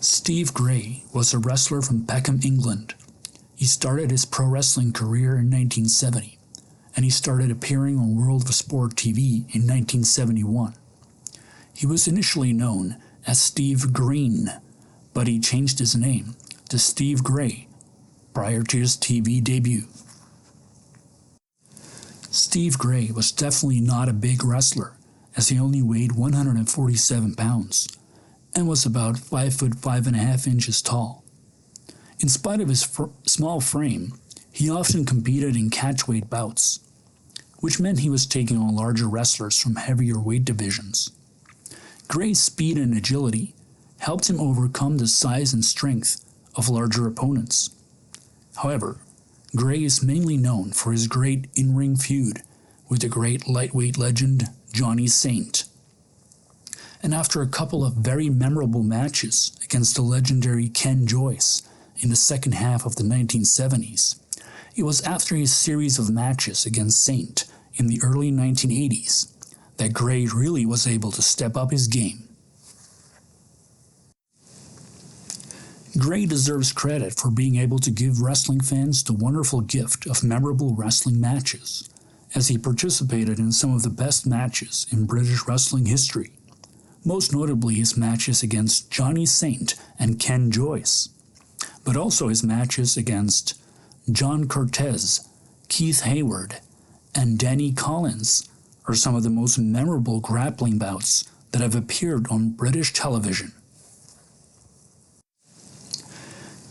Steve Gray was a wrestler from Peckham, England. He started his pro wrestling career in 1970, and he started appearing on World of Sport TV in 1971. He was initially known as Steve Green, but he changed his name to Steve Gray prior to his TV debut. Steve Gray was definitely not a big wrestler, as he only weighed 147 pounds and was about 5 foot 5.5 inches tall. In spite of his small frame, he often competed in catchweight bouts, which meant he was taking on larger wrestlers from heavier weight divisions. Gray's speed and agility helped him overcome the size and strength of larger opponents. However, Gray is mainly known for his great in-ring feud with the great lightweight legend Johnny Saint. And after a couple of very memorable matches against the legendary Ken Joyce in the second half of the 1970s, it was after his series of matches against Saint in the early 1980s that Gray really was able to step up his game. Gray deserves credit for being able to give wrestling fans the wonderful gift of memorable wrestling matches, as he participated in some of the best matches in British wrestling history, most notably his matches against Johnny Saint and Ken Joyce, but also his matches against John Cortez, Keith Hayward, and Danny Collins are some of the most memorable grappling bouts that have appeared on British television.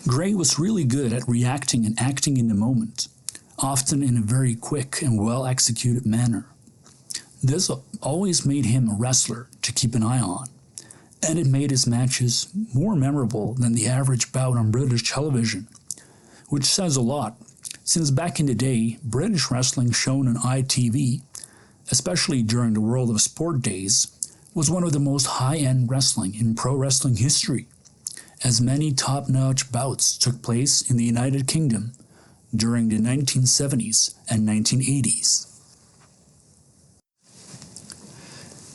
Gray was really good at reacting and acting in the moment, often in a very quick and well-executed manner. This always made him a wrestler to keep an eye on, and it made his matches more memorable than the average bout on British television, which says a lot, since back in the day, British wrestling shown on ITV, especially during the World of Sport days, was one of the most high-end wrestling in pro wrestling history, as many top-notch bouts took place in the United Kingdom during the 1970s and 1980s.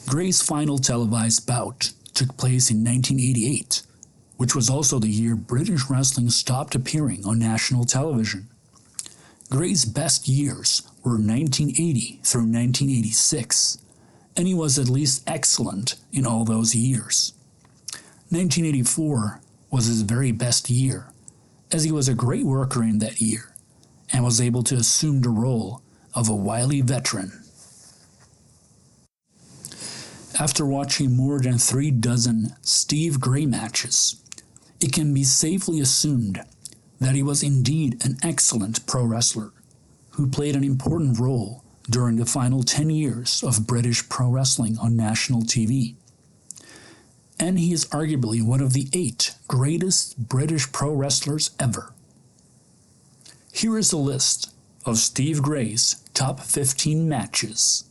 Gray's final televised bout took place in 1988, which was also the year British wrestling stopped appearing on national television. Gray's best years were 1980 through 1986, and he was at least excellent in all those years. 1984 was his very best year, as he was a great worker in that year, and was able to assume the role of a wily veteran. After watching more than 36 Steve Gray matches, it can be safely assumed that he was indeed an excellent pro wrestler, who played an important role during the final 10 years of British pro wrestling on national TV. And he is arguably one of the 8 greatest British pro wrestlers ever. Here is a list of Steve Gray's top 15 matches.